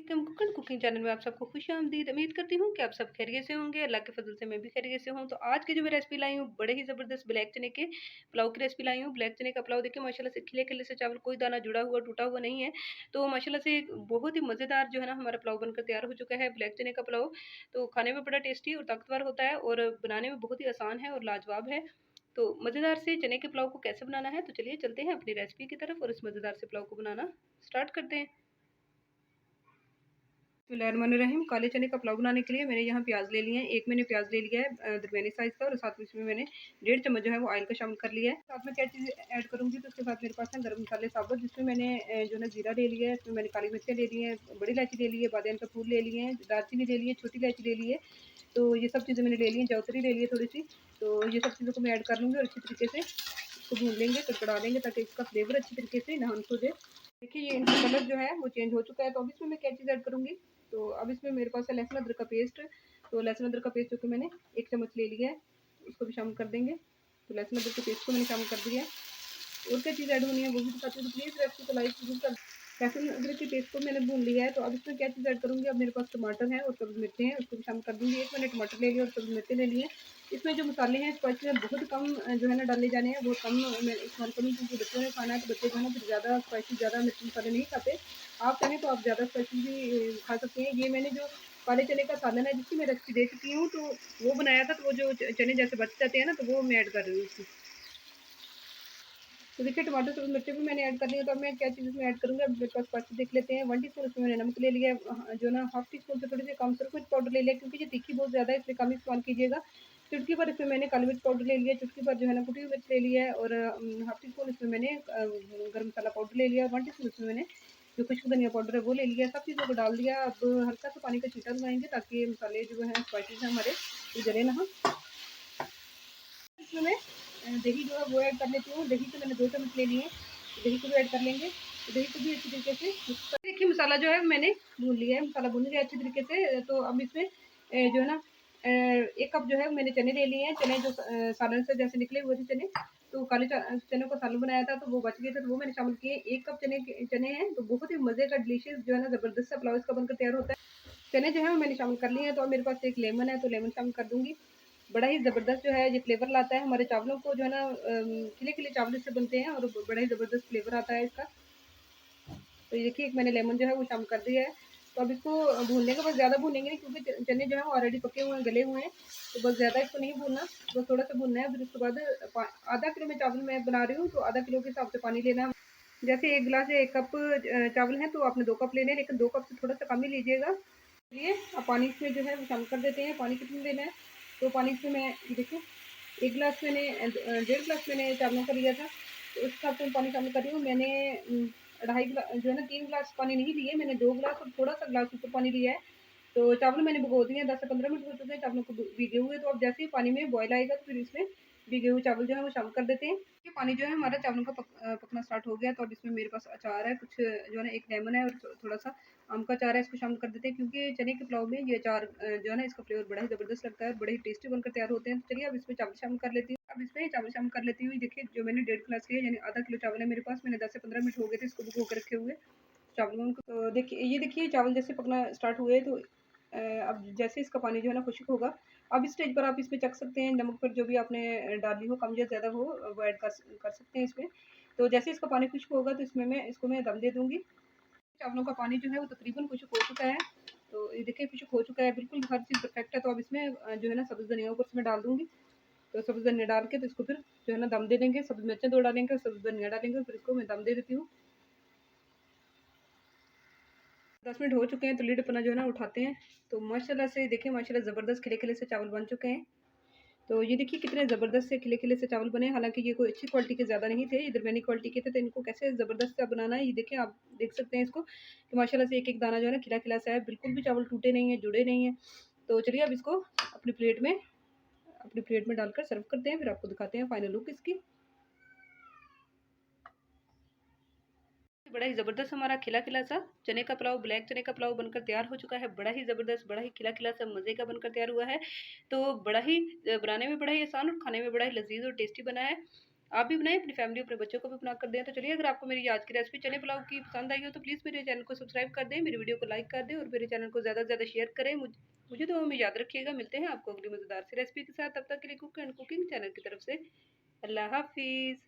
Cooking channel में आप सबको खुशामदीद। उम्मीद करती हूँ कि आप सब खैरियत से होंगे। अल्लाह के फजल से मैं भी खैरियत से हूँ। तो आज की जो मैं रेसिपी लाई हूँ, बड़े ही ज़बरदस्त ब्लैक चने के पुलाव की रेसिपी लाई हूँ। ब्लैक चने का पुलाव देखिए माशाल्लाह से खिले खिले से चावल, कोई दाना जुड़ा हुआ टूटा हुआ नहीं है। तो माशाल्लाह से बहुत ही मज़ेदार जो है ना हमारा पुलाव बनकर तैयार हो चुका है, ब्लैक चने का पुलाव। तो खाने में बड़ा टेस्टी और ताकतवर होता है और बनाने में बहुत ही आसान है और लाजवाब है। तो मज़ेदार से चने के पुलाव को कैसे बनाना है, तो चलिए चलते हैं अपनी रेसिपी की तरफ और इस मज़ेदार से पुलाव को बनाना स्टार्ट करते हैं। बिस्मिल्लाहिर्रहमानिर्रहीम। काले चने का पुलाव बनाने के लिए मैंने यहाँ प्याज ले लिए हैं। एक मैंने प्याज ले लिया है दरमियानी साइज़ का, और साथ में इसमें मैंने 1.5 चम्मच जो है वो ऑयल का शामिल कर लिया है। साथ में क्या चीज़ ऐड करूँगी, तो उसके साथ मेरे पास है गरम मसाले साबुत, जिसमें मैंने जो है ना जीरा ले लिया है, इसमें मैंने काली मिर्चें ले ली हैं, बड़ी इलायची ले ली है, बादियान का फूल ले लिए हैं, दालचीनी ले ली है, छोटी इलायची ले ली है। तो ये सब चीज़ें मैंने ले ली हैं, जावित्री ले ली है थोड़ी सी। तो ये सब चीज़ों को मैं ऐड कर लूँगी और अच्छी तरीके से इसको भून लेंगे, कड़कड़ा लेंगे, ताकि इसका फ्लेवर अच्छी तरीके से इन्हांस हो जाए। देखिए ये इनका कलर जो है वो चेंज हो चुका है। तो अब इसमें मैं क्या चीज़ ऐड करूँगी, तो अब इसमें मेरे पास है लहसुन अदरक का पेस्ट। तो लहसुन अदरक का पेस्ट जो कि मैंने 1 चम्मच ले लिया है, उसको भी शामिल कर देंगे। तो लहसुन अदरक के पेस्ट को मैंने शामिल कर दिया है। और क्या चीज़ ऐड होनी है वो भी बताती हूँ, तो प्लीज़ रेसिपी को लाइक ज़रूर कर। लहसुन अदरक के पेस्ट को मैंने भून लिया है। तो अब इसमें क्या चीज़ ऐड करूँगी, अब मेरे पास टमाटर है और सब्ज़ मिर्चें हैं, उसको भी शामिल कर दूँगी। एक मैंने टमाटर ले लिया और सब्ज़ मिर्चें ले ली हैं। इसमें जो मसाले हैं स्पाइसी में बहुत कम जो है ना डाले जाने हैं, बहुत कम मैं इस्तेमाल करूँगी, क्योंकि बच्चों ने खाना है, तो बच्चे जो है ना फिर ज़्यादा स्पाइसी, ज़्यादा मिर्च मसाले नहीं खाते। आप चाहें तो आप ज़्यादा स्पाइसी भी खा सकते हैं। ये मैंने जो काले चने का सालन है जिसकी मैं रेसिपी दे चुकी हूँ, तो वो बनाया था। तो वो जो चने जैसे बच जाते हैं ना, तो वो मैं ऐड कर रही हूँ इसमें। तो देखिए टमाटर सब्ज़ मिर्चें भी मैंने ऐड कर ली है। तो अब मैं क्या चीज़ इसमें ऐड करूँगी, अब मेरे पास स्पाइसी देख लेते हैं। 1 टीस्पून इसमें मैंने नमक ले लिया है, जो ना हाफ़ टी स्पून से थोड़ी सी कम सुरख मिर्च पाउडर ले लिया, क्योंकि ये तीखी बहुत ज़्यादा है, इसलिए कम इस्तेमाल कीजिएगा। चुटकी भर इसमें मैंने काली मिर्च पाउडर ले लिया, चुटकी भर जो है ना कुटी हुई मिर्च ले लिया है, और हाफ़ टी स्पून इसमें मैंने गरम मसाला पाउडर ले लिया, 1 टीस्पून इसमें मैंने जो खुश्क धनिया पाउडर है वो ले लिया। सब चीज़ों को डाल दिया। अब हल्का सा पानी का छींटा लगाएँगे, ताकि मसाले जो हैं स्पाइसेस हैं हमारे वो जले ना। इसमें मैं दही जो है वो ऐड कर लेती हूँ। दही तो मैंने 2 चम्मच ले लिए हैं, तो दही को भी ऐड कर लेंगे। तो दही को भी अच्छी तरीके से मिक्स कर, देखिए मसाला जो है मैंने भून लिया है, मसाला भून गया अच्छी तरीके से। तो अब इसमें जो है ना 1 कप जो है मैंने चने ले लिए हैं। चने जो सालन से जैसे निकले हुए थे चने, तो काले चने का सालन बनाया था, तो वो बच गए थे, तो वो मैंने शामिल किए। 1 कप चने हैं, तो बहुत ही मज़े का डिलीशियस जो है ना ज़बरदस्त सा पुलाव इसका बनकर तैयार होता है। चने जो है वो मैंने शामिल कर लिए हैं। तो अब मेरे पास एक लेमन है, तो लेमन शामिल कर दूँगी। बड़ा ही ज़बरदस्त जो है ये फ्लेवर लाता है हमारे चावलों को, जो है ना खिले-खिले चावल इससे बनते हैं और बड़ा ही ज़बरदस्त फ्लेवर आता है इसका। तो ये देखिए एक मैंने लेमन जो है वो शामिल कर दिया है। तो अब इसको भूनने का, बस ज़्यादा भूनेंगे नहीं, क्योंकि चने जो हैं वो ऑलरेडी पके हुए हैं, गले हुए हैं। तो बस ज़्यादा इसको नहीं भूनना, बस थोड़ा-सा भूनना है। फिर उसके बाद आधा किलो में चावल मैं बना रही हूँ, तो आधा किलो के हिसाब से पानी लेना है। जैसे 1 गिलास या 1 कप चावल हैं, तो आपने 2 कप लेने हैं, लेकिन 2 कप से थोड़ा-सा कम ही लीजिएगा। चलिए अब पानी इसमें जो है वो शामिल कर देते हैं। पानी कितना देना है, तो पानी इसमें मैं ये देखिए 1 गिलास मैंने 1.5 गिलास मैंने चावलों का लिया था, तो उस हिसाब से मैं पानी शामिल कर रही हूँ। मैंने ढाई गिला जो है ना 3 गिलास पानी नहीं लिए, मैंने 2 गिलास और थोड़ा-सा गिलास ऊपर पानी लिया है। तो चावल मैंने भिगो दिए हैं, 10 से 15 मिनट हो चुके हैं चावलों को भीगे हुए। तो अब जैसे ही पानी में बॉयल आएगा, तो फिर इसमें भीगे हुए चावल जो है वो शामिल कर देते हैं। ये पानी जो है हमारा चावलों का पकना स्टार्ट हो गया। तो अब इसमें मेरे पास अचार है, कुछ जो है ना 1 लेमन है और थोड़ा-सा आम का अचार है, इसको शामिल कर देते हैं, क्योंकि चने के पुलाव में ये अचार जो है ना इसका फ्लेवर बड़ा ही ज़बरदस्त लगता है, बड़े ही टेस्टी बनकर तैयार होते हैं। तो चलिए अब इसमें चावल शामिल कर लेती हूँ। अब इसमें चावल शामिल कर लेती हूँ। देखिए जो मैंने 1.5 गिलास के यानी आधा किलो चावल है मेरे पास, मैंने 10 से 15 मिनट हो गए थे इसको भिगो के रखे हुए चावलों को। तो देखिए चावल जैसे पकना स्टार्ट हुए, तो अब जैसे इसका पानी जो है ना खुश्क होगा, अब इस स्टेज पर आप इसमें चख सकते हैं नमक पर जो भी आपने डाली हो, कम या ज़्यादा हो, वो ऐड कर सकते हैं इसमें। तो जैसे इसका पानी खुश्क होगा, तो इसमें मैं दम दे दूँगी। चावलों का पानी जो है वो तकरीबन खुश्क हो चुका है। तो ये देखिए खुश्क हो चुका है, बिल्कुल हर चीज़ परफेक्ट है। तो अब इसमें जो है ना सब्ज़ धनिया ऊपर से मैं डाल दूँगी। तो सब्ज़ धनिया डाल के तो इसको फिर जो है ना दम दे देंगे। सब्ज़ मिर्चें 2 डालेंगे और सब्ज़ धनिया डालेंगे, फिर इसको मैं दम दे देती हूँ। 10 मिनट हो चुके हैं, तो लीड अपना जो है ना उठाते हैं। तो माशाल्लाह से देखिए माशाल्लाह ज़बरदस्त खिले-खिले से चावल बन चुके हैं। तो ये देखिए कितने ज़बरदस्त से खिले-खिले से चावल बने। हालाँकि ये कोई अच्छी क्वालिटी के ज़्यादा नहीं थे, ये दरमियानी क्वालिटी के थे। तो इनको कैसे ज़बरदस्त सा बनाना है, ये देखिए आप देख सकते हैं इसको, कि माशाल्लाह से एक-एक दाना जो है ना खिला-खिला सा है, बिल्कुल भी चावल टूटे नहीं हैं, जुड़े नहीं हैं। तो चलिए अब इसको अपनी प्लेट में डालकर सर्व करते हैं, फिर आपको दिखाते हैं फाइनल लुक इसकी। बड़ा ही ज़बरदस्त हमारा खिला-खिला सा चने का पुलाव, ब्लैक चने का पुलाव बनकर तैयार हो चुका है। बड़ा ही ज़बरदस्त, बड़ा ही खिला-खिला सा मज़े का बनकर तैयार हुआ है। तो बड़ा ही बनाने में बड़ा ही आसान और खाने में बड़ा ही लज़ीज़ और टेस्टी बना है। आप भी बनाएं, अपनी फैमिली अपने बच्चों को भी बना कर दें। तो चलिए, अगर आपको मेरी आज की रेसिपी चने पुलाव की पसंद आई हो तो प्लीज़ मेरे चैनल को सब्सक्राइब कर दें, मेरी वीडियो को लाइक कर दें और मेरे चैनल को ज़्यादा से ज़्यादा शेयर करें। मुझे तो हमें याद रखिएगा। मिलते हैं आपको अगली मज़ेदार सी रेसिपी के साथ। तब तक के लिए कुक एंड कुकिंग चैनल की तरफ से अल्लाह हाफिज़।